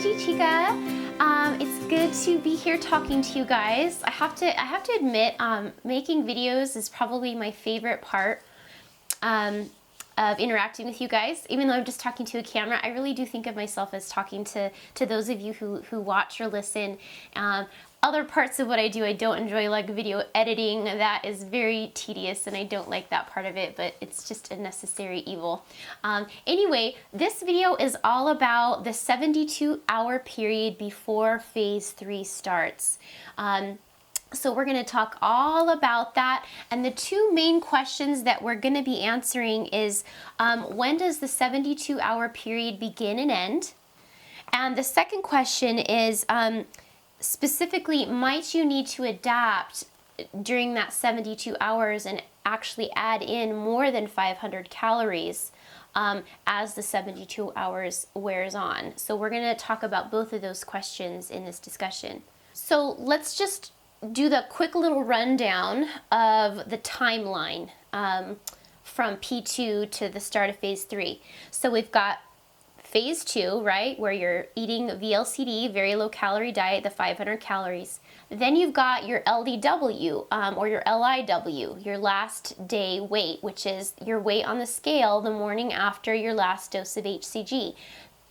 HCGChica. It's good to be here talking to you guys. I have to admit, making videos is probably my favorite part of interacting with you guys. Even though I'm just talking to a camera, I really do think of myself as talking to those of you who watch or listen. Other parts of what I do I don't enjoy, like video editing. That is very tedious and I don't like that part of it, but it's just a necessary evil. Anyway, this video is all about the 72-hour period before phase 3 starts. So we're going to talk all about that, and the two main questions that we're going to be answering is when does the 72-hour period begin and end? And the second question is specifically, might you need to adapt during that 72 hours and actually add in more than 500 calories as the 72 hours wears on? So we're going to talk about both of those questions in this discussion. So let's just do the quick little rundown of the timeline from P2 to the start of phase 3. So we've got phase 2, right, where you're eating VLCD, very low calorie diet, the 500 calories. Then you've got your LDW or your LIW, your last day weight, which is your weight on the scale the morning after your last dose of HCG.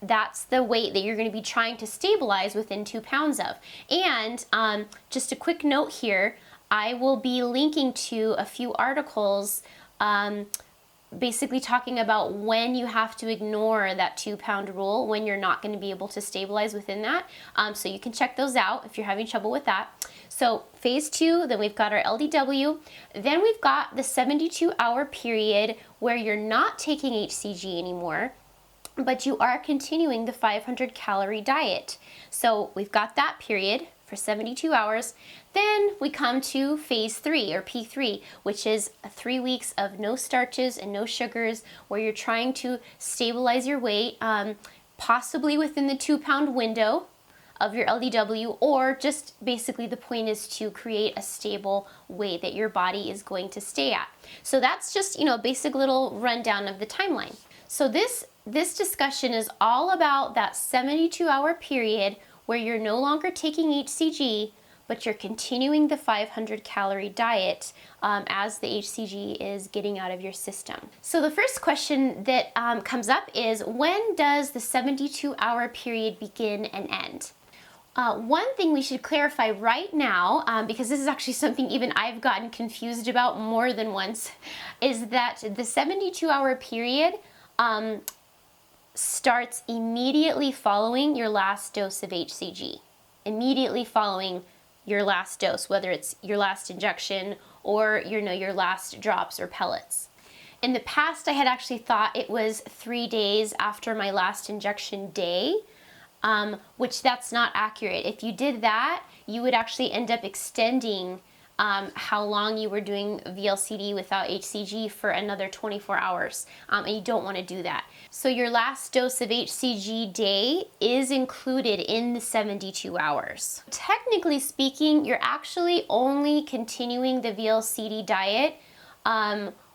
That's the weight that you're going to be trying to stabilize within 2 pounds of. And just a quick note here, I will be linking to a few articles basically talking about when you have to ignore that 2-pound rule, when you're not going to be able to stabilize within that. So you can check those out if you're having trouble with that. So phase 2, then we've got our LDW, then we've got the 72-hour period where you're not taking HCG anymore, but you are continuing the 500 calorie diet. So we've got that period for 72 hours. Then we come to phase 3 or P3, which is 3 weeks of no starches and no sugars, where you're trying to stabilize your weight, possibly within the 2-pound window of your LDW, or just basically the point is to create a stable weight that your body is going to stay at. So that's just, a basic little rundown of the timeline. So this discussion is all about that 72-hour period where you're no longer taking HCG, but you're continuing the 500 calorie diet as the HCG is getting out of your system. So the first question that comes up is, when does the 72-hour period begin and end? One thing we should clarify right now, because this is actually something even I've gotten confused about more than once, is that the 72-hour period starts immediately following your last dose of HCG. Immediately following your last dose, whether it's your last injection or your last drops or pellets. In the past, I had actually thought it was 3 days after my last injection day, which that's not accurate. If you did that, you would actually end up extending how long you were doing VLCD without HCG for another 24 hours, and you don't want to do that. So your last dose of HCG day is included in the 72 hours. Technically speaking, you're actually only continuing the VLCD diet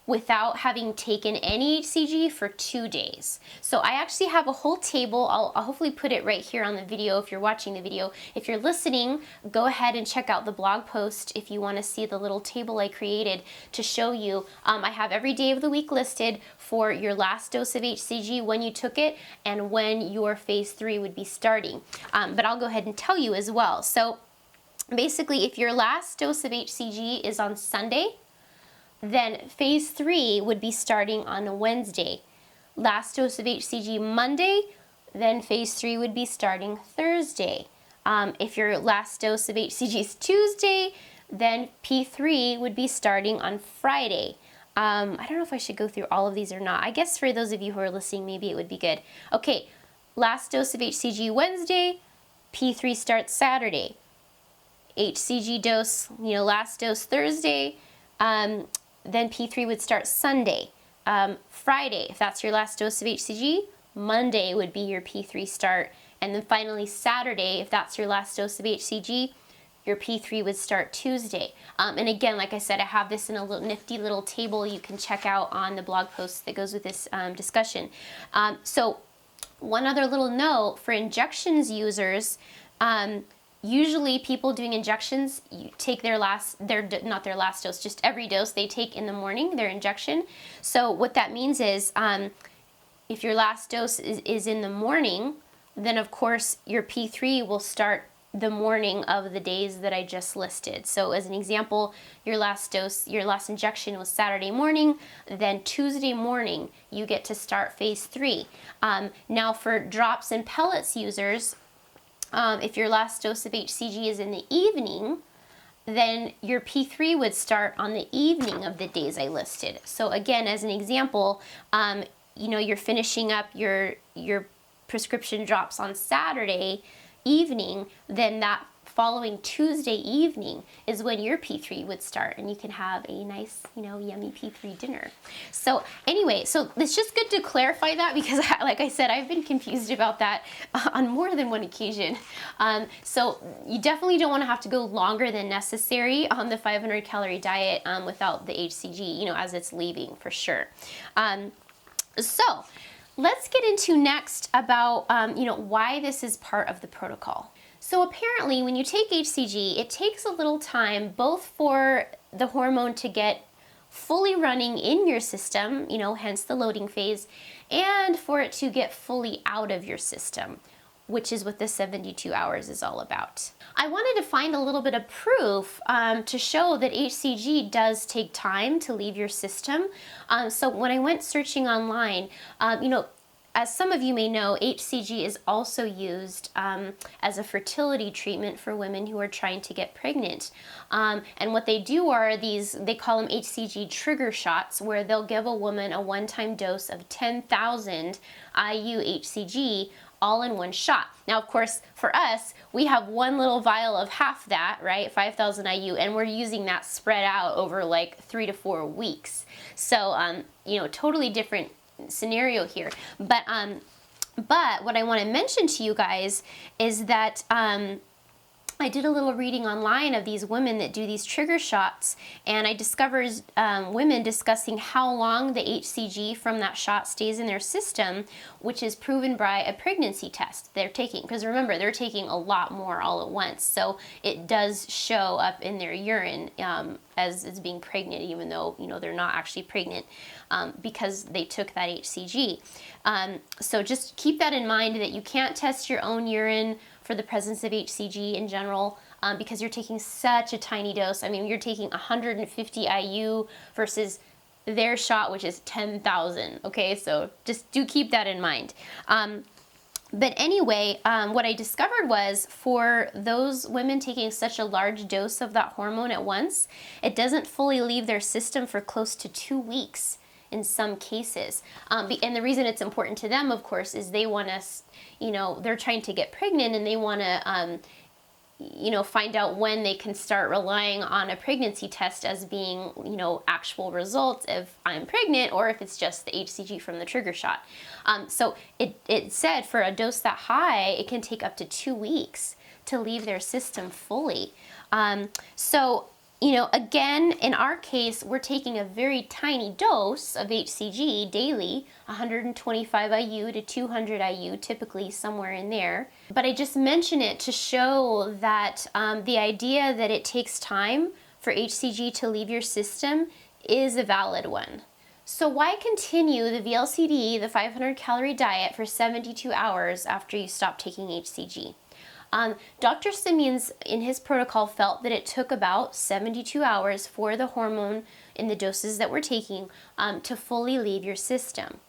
without having taken any HCG for 2 days. So I actually have a whole table. I'll hopefully put it right here on the video if you're watching the video. If you're listening, go ahead and check out the blog post if you want to see the little table I created to show you. I have every day of the week listed for your last dose of HCG, when you took it, and when your phase 3 would be starting. But I'll go ahead and tell you as well. So basically, if your last dose of HCG is on Sunday, then phase 3 would be starting on a Wednesday. Last dose of HCG Monday, then phase 3 would be starting Thursday. If your last dose of HCG is Tuesday, then P3 would be starting on Friday. I don't know if I should go through all of these or not. I guess for those of you who are listening, maybe it would be good. Okay, last dose of HCG Wednesday, P3 starts Saturday. HCG dose, last dose Thursday, then P3 would start Sunday. Friday, if that's your last dose of HCG, Monday would be your P3 start. And then finally Saturday, if that's your last dose of HCG, your P3 would start Tuesday. And again, like I said, I have this in a little nifty little table you can check out on the blog post that goes with this discussion. So One other little note for injections users, usually people doing injections, you take not their last dose, just every dose they take in the morning, their injection. So what that means is, if your last dose is in the morning, then of course your P3 will start the morning of the days that I just listed. So as an example, your last injection was Saturday morning, then Tuesday morning you get to start phase 3. Now for drops and pellets users, if your last dose of HCG is in the evening, then your P3 would start on the evening of the days I listed. So again, as an example, you're finishing up your prescription drops on Saturday evening, then that following Tuesday evening is when your P3 would start, and you can have a nice, yummy P3 dinner. So anyway, so it's just good to clarify that, because like I said, I've been confused about that on more than one occasion. So you definitely don't want to have to go longer than necessary on the 500 calorie diet without the HCG, as it's leaving, for sure. So let's get into next about, why this is part of the protocol. So apparently when you take HCG, it takes a little time both for the hormone to get fully running in your system, hence the loading phase, and for it to get fully out of your system, which is what the 72 hours is all about. I wanted to find a little bit of proof to show that HCG does take time to leave your system. So when I went searching online, as some of you may know, HCG is also used as a fertility treatment for women who are trying to get pregnant. And what they do are they call them HCG Trigger Shots, where they'll give a woman a one-time dose of 10,000 IU HCG all in one shot. Now, of course, for us, we have one little vial of half that, right, 5,000 IU, and we're using that spread out over like 3 to 4 weeks. So, totally different scenario here. But what I want to mention to you guys is that I did a little reading online of these women that do these trigger shots, and I discovered women discussing how long the HCG from that shot stays in their system, which is proven by a pregnancy test they're taking. Because remember, they're taking a lot more all at once, so it does show up in their urine as being pregnant, even though they're not actually pregnant, because they took that HCG. So just keep that in mind, that you can't test your own urine for the presence of HCG in general, because you're taking such a tiny dose. I mean, you're taking 150 IU versus their shot, which is 10,000, okay? So just do keep that in mind. But anyway, what I discovered was, for those women taking such a large dose of that hormone at once, it doesn't fully leave their system for close to 2 weeks in some cases. And the reason it's important to them, of course, is they want to, they're trying to get pregnant, and they want to, find out when they can start relying on a pregnancy test as being, actual results if I'm pregnant, or if it's just the HCG from the trigger shot. So it said for a dose that high, it can take up to 2 weeks to leave their system fully. Again, in our case, we're taking a very tiny dose of HCG daily, 125 IU to 200 IU, typically somewhere in there. But I just mention it to show that the idea that it takes time for HCG to leave your system is a valid one. So why continue the VLCD, the 500 calorie diet, for 72 hours after you stop taking HCG? Dr. Simeons, in his protocol, felt that it took about 72 hours for the hormone in the doses that we're taking to fully leave your system.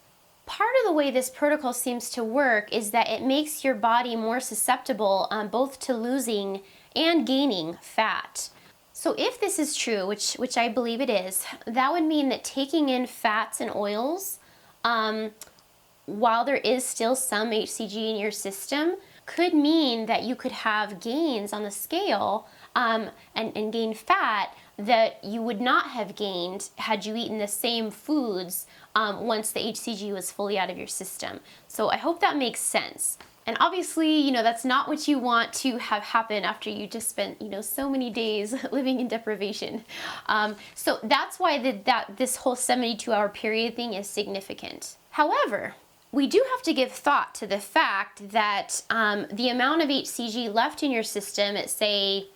Part of the way this protocol seems to work is that it makes your body more susceptible both to losing and gaining fat. So if this is true, which I believe it is, that would mean that taking in fats and oils, while there is still some HCG in your system, could mean that you could have gains on the scale and gain fat that you would not have gained had you eaten the same foods once the HCG was fully out of your system. So I hope that makes sense. And obviously, that's not what you want to have happen after you just spent, so many days living in deprivation. So that's why this whole 72-hour period thing is significant. However, we do have to give thought to the fact that the amount of HCG left in your system at, say,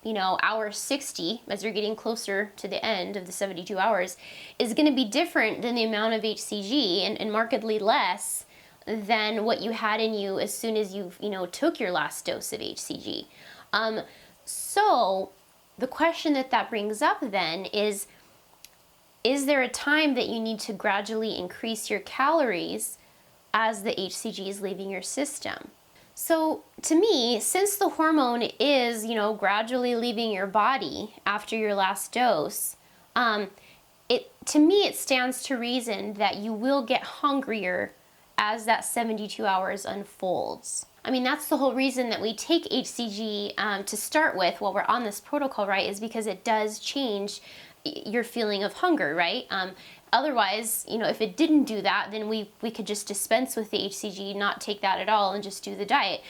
hour 60, as you're getting closer to the end of the 72 hours, is going to be different than the amount of HCG and markedly less than what you had in you as soon as you took your last dose of HCG. So the question that brings up then is there a time that you need to gradually increase your calories as the HCG is leaving your system? So to me, since the hormone is, gradually leaving your body after your last dose, to me it stands to reason that you will get hungrier as that 72 hours unfolds. I mean, that's the whole reason that we take HCG to start with while we're on this protocol, right, is because it does change your feeling of hunger, right? Otherwise, if it didn't do that, then we could just dispense with the HCG, not take that at all, and just do the diet.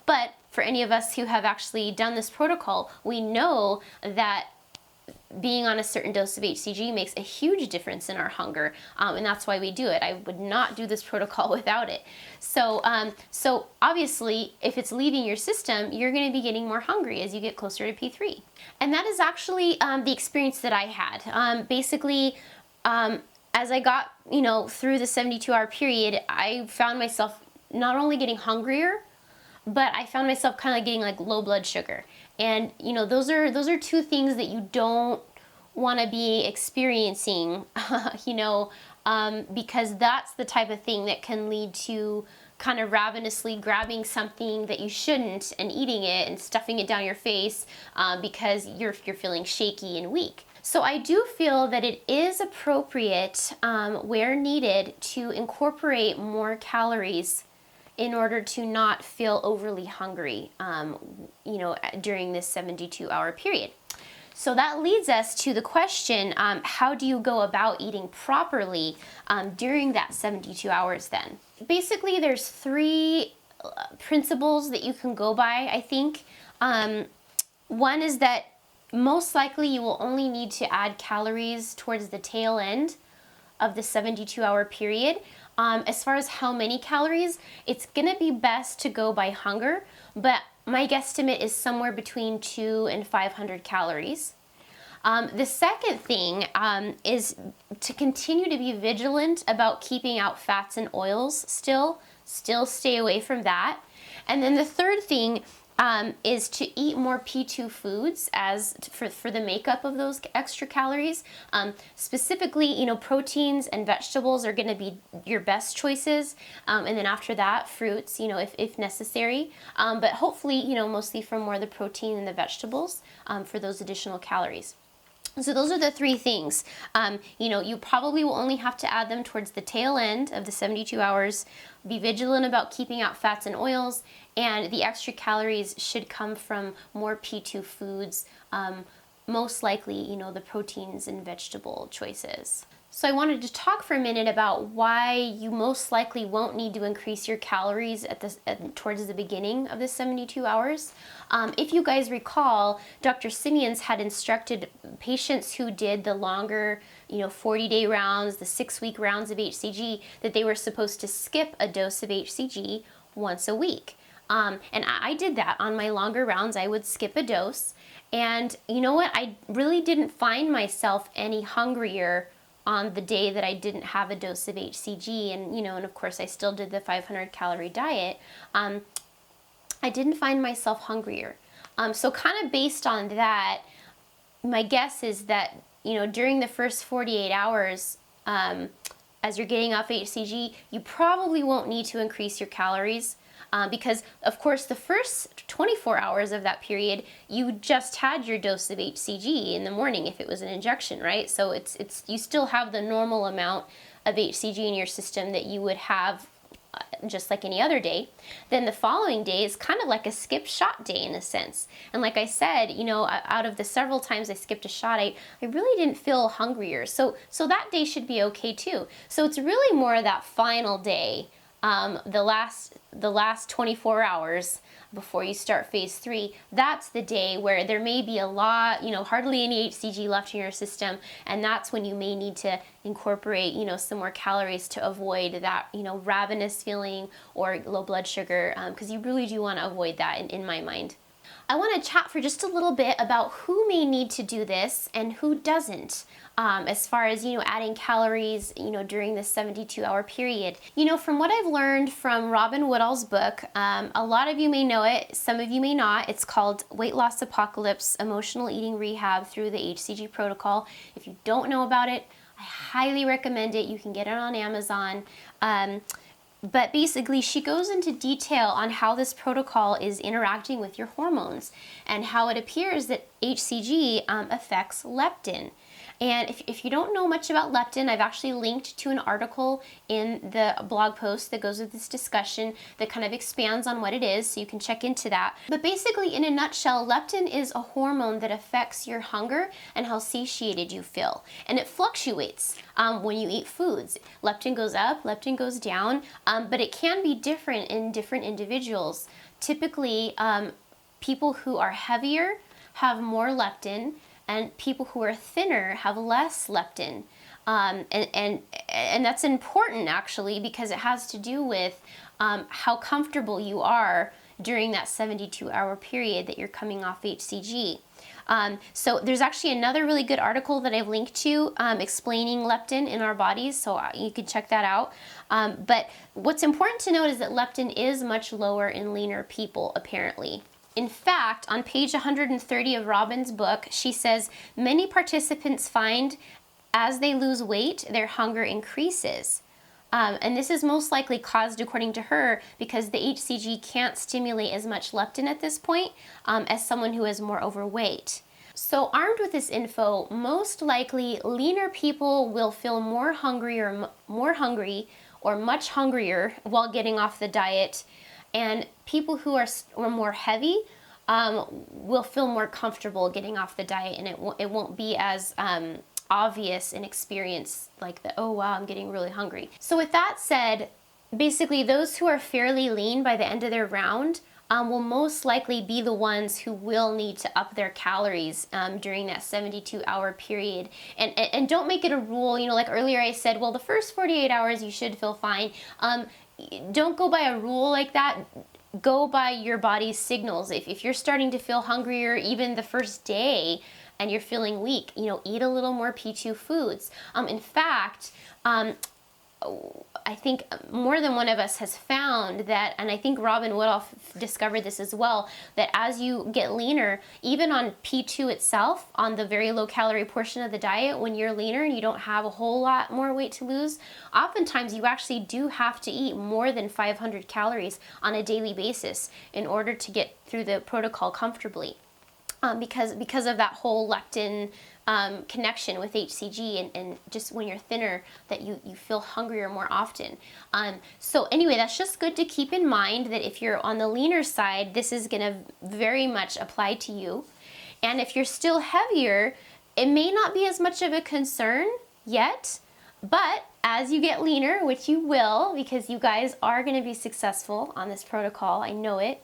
But for any of us who have actually done this protocol, we know that being on a certain dose of HCG makes a huge difference in our hunger, and that's why we do it. I would not do this protocol without it. So obviously, if it's leaving your system, you're going to be getting more hungry as you get closer to P3. And that is actually the experience that I had. Basically, as I got, through the 72-hour period, I found myself not only getting hungrier, but I found myself kind of getting like low blood sugar. And, those are two things that you don't want to be experiencing, because that's the type of thing that can lead to kind of ravenously grabbing something that you shouldn't and eating it and stuffing it down your face because you're feeling shaky and weak. So I do feel that it is appropriate, where needed, to incorporate more calories in order to not feel overly hungry, during this 72-hour period. So that leads us to the question, how do you go about eating properly during that 72 hours then? Basically, there's three principles that you can go by, I think. One is that most likely you will only need to add calories towards the tail end of the 72-hour period. As far as how many calories, it's gonna be best to go by hunger, but my guesstimate is somewhere between 200 and 500 calories. The second thing is to continue to be vigilant about keeping out fats and oils still stay away from that. And then the third thing is to eat more P2 foods for the makeup of those extra calories. Specifically, proteins and vegetables are going to be your best choices, and then after that, fruits, if necessary. But hopefully, mostly from more of the protein and the vegetables for those additional calories. So those are the three things. You probably will only have to add them towards the tail end of the 72 hours. Be vigilant about keeping out fats and oils, and the extra calories should come from more P2 foods, most likely, the proteins and vegetable choices. So I wanted to talk for a minute about why you most likely won't need to increase your calories towards the beginning of the 72 hours. If you guys recall, Dr. Simeons had instructed patients who did the longer, 40-day rounds, the 6-week rounds of HCG, that they were supposed to skip a dose of HCG once a week. And I did that on my longer rounds. I would skip a dose. And you know what? I really didn't find myself any hungrier on the day that I didn't have a dose of HCG, and of course I still did the 500 calorie diet. I didn't find myself hungrier. So kind of based on that, my guess is that, during the first 48 hours, as you're getting off HCG, you probably won't need to increase your calories. Because of course the first 24 hours of that period, you just had your dose of HCG in the morning if it was an injection, right? So it's you still have the normal amount of HCG in your system that you would have just like any other day. Then the following day is kind of like a skip shot day in a sense. And like I said, out of the several times I skipped a shot, I really didn't feel hungrier. So that day should be okay too. So it's really more of that final day the last 24 hours before you start phase 3, that's the day where there may be a lot, hardly any HCG left in your system, and that's when you may need to incorporate, some more calories to avoid that, ravenous feeling or low blood sugar, because you really do want to avoid that in my mind. I want to chat for just a little bit about who may need to do this and who doesn't, as far as, adding calories, during this 72-hour period. From what I've learned from Robin Woodall's book, a lot of you may know it, some of you may not. It's called Weight Loss Apocalypse, Emotional Eating Rehab Through the HCG Protocol. If you don't know about it, I highly recommend it. You can get it on Amazon. But basically, she goes into detail on how this protocol is interacting with your hormones and how it appears that HCG affects leptin. And if you don't know much about leptin, I've actually linked to an article in the blog post that goes with this discussion that kind of expands on what it is, so you can check into that. But basically, in a nutshell, leptin is a hormone that affects your hunger and how satiated you feel. And it fluctuates when you eat foods. Leptin goes up, leptin goes down, but it can be different in different individuals. Typically, people who are heavier have more leptin, and people who are thinner have less leptin. And that's important, actually, because it has to do with how comfortable you are during that 72-hour period that you're coming off HCG. So there's actually another really good article that I've linked to explaining leptin in our bodies, so you can check that out. But what's important to note is that leptin is much lower in leaner people, apparently. In fact, on page 130 of Robin's book, she says, many participants find as they lose weight, their hunger increases. And this is most likely caused, according to her, because the HCG can't stimulate as much leptin at this point as someone who is more overweight. So armed with this info, most likely leaner people will feel more hungry or much hungrier while getting off the diet. And people who are more heavy will feel more comfortable getting off the diet, and it won't be as obvious an experience like the, oh wow, I'm getting really hungry. So with that said, basically those who are fairly lean by the end of their round will most likely be the ones who will need to up their calories during that 72-hour period. And don't make it a rule, like earlier I said, well, the first 48 hours you should feel fine. Don't go by a rule like that. Go by your body's signals. If you're starting to feel hungrier even the first day and you're feeling weak, eat a little more P2 foods. In fact, I think more than one of us has found that, and I think Robin Woodall discovered this as well, that as you get leaner, even on P2 itself, on the very low calorie portion of the diet, when you're leaner and you don't have a whole lot more weight to lose, oftentimes you actually do have to eat more than 500 calories on a daily basis in order to get through the protocol comfortably. Because of that whole leptin connection with HCG, and just when you're thinner that you feel hungrier more often. So anyway, that's just good to keep in mind that if you're on the leaner side, this is going to very much apply to you. And if you're still heavier, it may not be as much of a concern yet, but as you get leaner, which you will, because you guys are going to be successful on this protocol, I know it,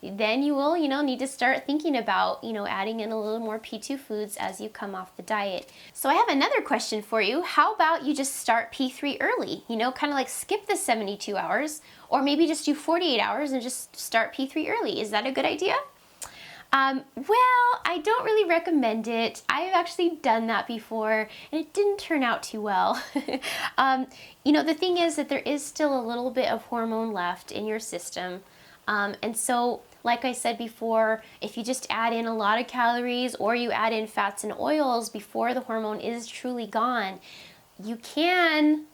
then you will, need to start thinking about, adding in a little more P2 foods as you come off the diet. So I have another question for you. How about you just start P3 early? Kind of like skip the 72 hours, or maybe just do 48 hours and just start P3 early. Is that a good idea? Well, I don't really recommend it. I've actually done that before and it didn't turn out too well. The thing is that there is still a little bit of hormone left in your system. And so, like I said before, if you just add in a lot of calories or you add in fats and oils before the hormone is truly gone, you can,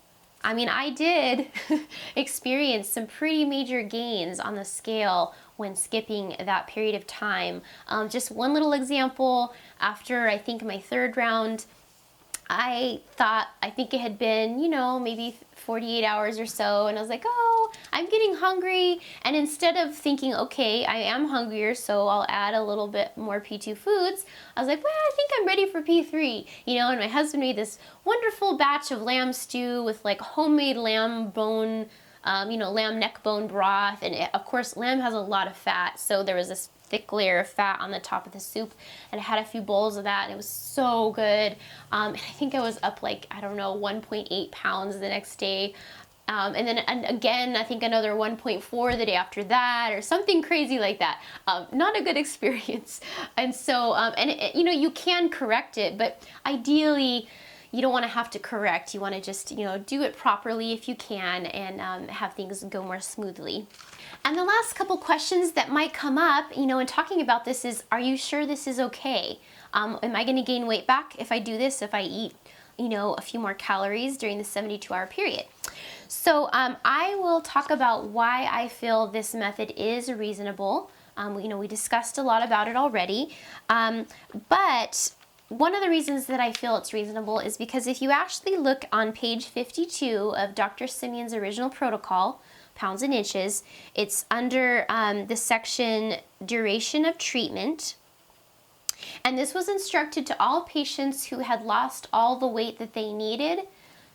I did experience some pretty major gains on the scale when skipping that period of time. Just one little example, after I think my third round, I think it had been, maybe 48 hours or so, and I was like, oh, I'm getting hungry. And instead of thinking, okay, I am hungrier, so I'll add a little bit more P2 foods, I was like, well, I think I'm ready for P3. And my husband made this wonderful batch of lamb stew with like homemade lamb bone you know, lamb neck bone broth, and of course lamb has a lot of fat, so there was this thick layer of fat on the top of the soup, and I had a few bowls of that, and it was so good. And I think I was up like, I don't know, 1.8 pounds the next day. And then again, I think another 1.4 the day after that, or something crazy like that. Not a good experience. And so, you know, you can correct it, but ideally, you don't want to have to correct. You want to just, you know, do it properly if you can, and have things go more smoothly. And the last couple questions that might come up, you know, in talking about this is, are you sure this is okay? Am I going to gain weight back if I do this, if I eat, you know, a few more calories during the 72-hour period? So I will talk about why I feel this method is reasonable. You know, we discussed a lot about it already, but one of the reasons that I feel it's reasonable is because if you actually look on page 52 of Dr. Simeon's original protocol, Pounds and Inches, it's under the section Duration of Treatment. And this was instructed to all patients who had lost all the weight that they needed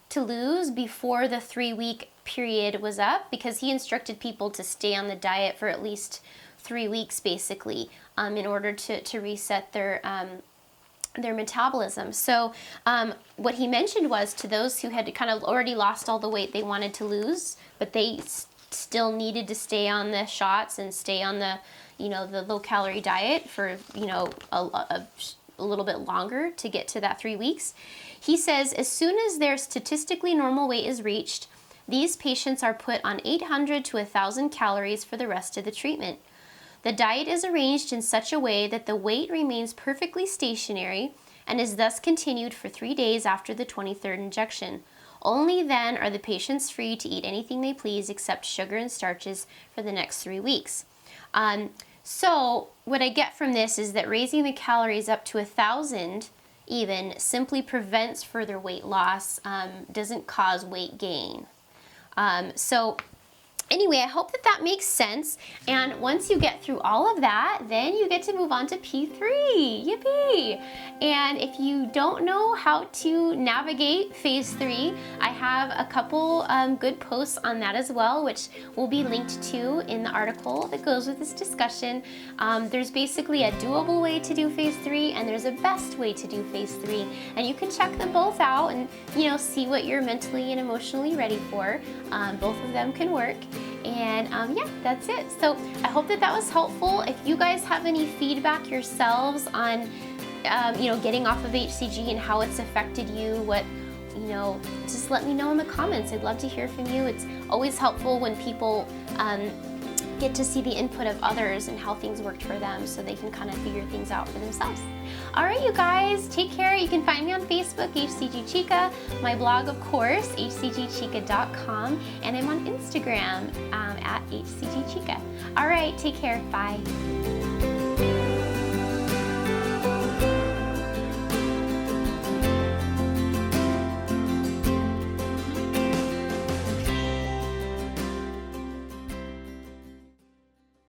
to lose before the 3-week period was up, because he instructed people to stay on the diet for at least 3 weeks, basically, in order to reset their metabolism. So what he mentioned was, to those who had kind of already lost all the weight they wanted to lose, but they still needed to stay on the shots and stay on the, you know, the low calorie diet for, you know, a little bit longer to get to that 3 weeks. He says, as soon as their statistically normal weight is reached, these patients are put on 800 to 1,000 calories for the rest of the treatment. The diet is arranged in such a way that the weight remains perfectly stationary and is thus continued for 3 days after the 23rd injection. Only then are the patients free to eat anything they please except sugar and starches for the next 3 weeks. So what I get from this is that raising the calories up to 1,000 even simply prevents further weight loss, doesn't cause weight gain. So anyway, I hope that that makes sense. And once you get through all of that, then you get to move on to P3. Yippee! And if you don't know how to navigate phase 3, I have a couple good posts on that as well, which will be linked to in the article that goes with this discussion. There's basically a doable way to do phase 3, and there's a best way to do phase 3. And you can check them both out and, you know, see what you're mentally and emotionally ready for. Both of them can work. And yeah, that's it. So I hope that that was helpful. If you guys have any feedback yourselves on, you know, getting off of HCG and how it's affected you, you know, just let me know in the comments. I'd love to hear from you. It's always helpful when people get to see the input of others and how things worked for them, so they can kind of figure things out for themselves. All right, you guys, take care. You can find me on Facebook, HCGChica, my blog, of course, HCGChica.com, and I'm on Instagram at HCGChica. All right, take care. Bye.